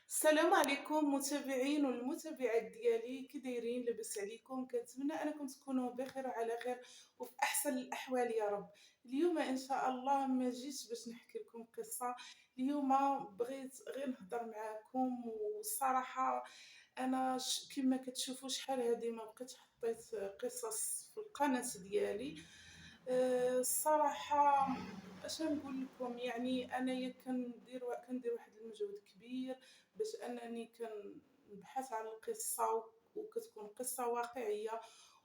السلام عليكم متابعين والمتابعات ديالي، كي دايرين؟ لاباس عليكم؟ كنتمنى انكم تكونوا بخير وعلى خير وفي احسن الاحوال يا رب. اليوم ان شاء الله ما جيتش باش نحكي لكم قصه. اليوم بغيت غير نهضر معكم، والصراحه انا كما كتشوفوا شحال هذه ما بقيتش حطيت قصص في القناه ديالي. الصراحه اش نقول لكم، يعني انايا كندير واحد المجهود كبير باش انني كنبحث على القصه، وكتكون قصه واقعيه،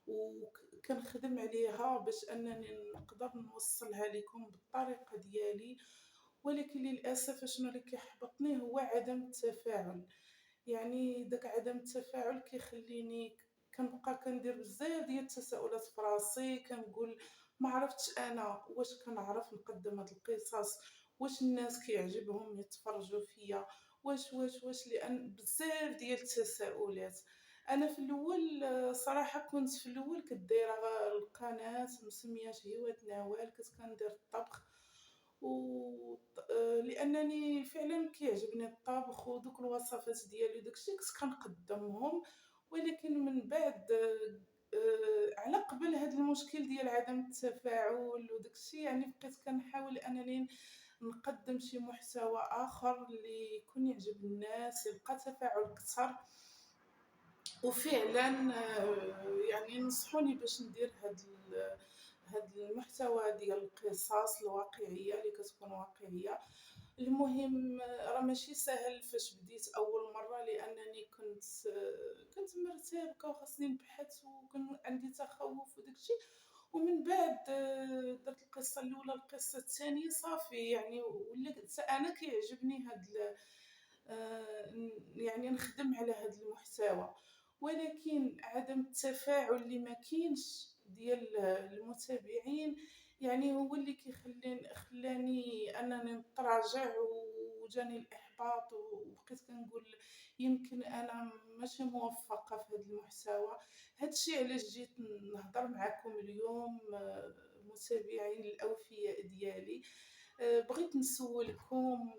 وكنخدم عليها باش انني نقدر نوصلها لكم بالطريقه ديالي. ولكن للاسف شنو اللي كيحبطني هو عدم التفاعل. يعني داك عدم التفاعل كيخليني كنبقى كندير بزاف ديال التساؤلات في راسي، كنقول ما عرفتش انا واش كنعرف نقدم هاد القصص، واش الناس كيعجبهم يتفرجوا فيا، واش لان بزاف ديال التساؤلات. انا في الاول صراحه كنت في الاول كدايره القناه مسميه هوة نوال، كنت كندير الطبخ و لانني فعلا كيعجبني الطبخ ودوك الوصفات ديالي وداكشي كنت كنقدمهم. ولكن من بعد على قبل هذا المشكل ديال عدم التفاعل وداكشي، يعني بقيت كنحاول انني نقدم شي محتوى اخر اللي يكون يعجب الناس، يلقى تفاعل اكثر. وفعلا يعني نصحوني باش ندير هاد المحتوى ديال القصص الواقعيه اللي كتكون واقعيه. المهم راه ماشي سهل فاش بديت اول مره، لانني كنت مرتبكه وخاصني نبحث وكان عندي تخوف وداكشي. ومن بعد درت القصه الاولى القصه الثانيه صافي، يعني ولات انا كيعجبني هاد يعني نخدم على هاد المحتوى. ولكن عدم التفاعل اللي ما كاينش ديال المتابعين، يعني هو اللي خلاني انني نتراجع، وجاني الاحباط، وبقيت كنقول يمكن انا ماشي موفقه في هذا المحتوى. هادشي علاش جيت نهضر معكم اليوم متابعين الاوفياء ديالي. بغيت نسولكم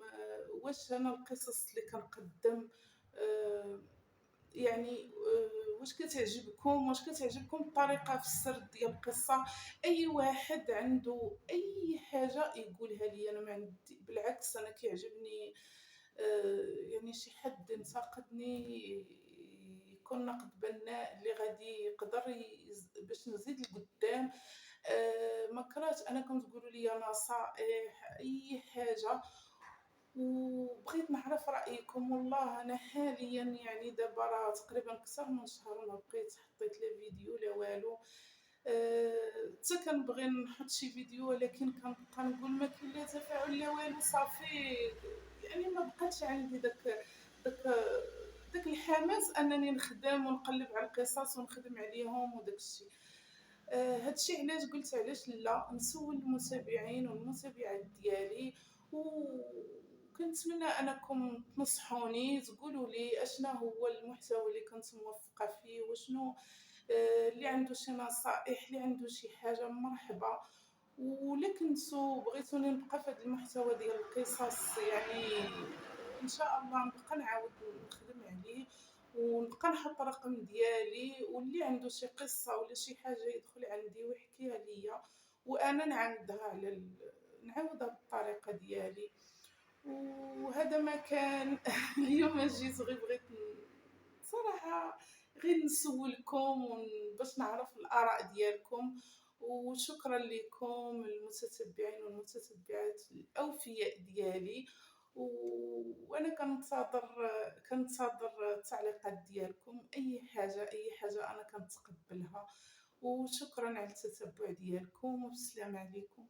واش انا القصص اللي كنقدم آه، يعني واش كتعجبكم الطريقه في السرد ديال القصه. اي واحد عنده اي حاجه يقولها لي، انا ما عندي، بالعكس انا كيعجبني يعني شي حد ينتقدني يكون نقد بناء اللي غادي يقدر باش نزيد لقدام. ما كرهت انكم تقولوا لي نصائح اي حاجه. وبغيت نعرف رايكم. والله انا حاليا يعني دابا راه تقريبا اكثر من شهر ما بقيت حطيت لا فيديو لا والو. حتى كنبغي نحط شي فيديو، ولكن كنبقى نقول ما كاين لا تفاعل لا والو، صافي. يعني ما بقاتش عندي داك داك الحماس انني نخدم ونقلب على القصص ونخدم عليهم وداك الشيء. هادشي علاش قلت علاش لا نسول المتابعين والمتابعات ديالي. وكنتمنى انكم تنصحوني تقولوا لي اشنا هو المحتوى اللي كنت موفقه فيه، وشنو اللي عنده شي نصائح، اللي عنده شي حاجه مرحبا. ولا كنتو بغيتوني نبقى في هذا المحتوى ديال القصص، يعني ان شاء الله نبقى نعاود نخدم عليه، ونبقى نحط الرقم ديالي، واللي عنده شي قصه ولا شي حاجه يدخل عندي ويحكيها ليا، وانا نعاودها نعاودها بالطريقه ديالي. وهذا ما كان. اليوم جيت غير بغيت صراحه غير نسولكم باش نعرف الاراء ديالكم. وشكرا لكم المتتبعين والمتتبعات الاوفياء ديالي. وانا كنتظر التعليقات ديالكم، اي حاجه انا كنتقبلها. وشكرا على التتبع ديالكم، والسلام عليكم.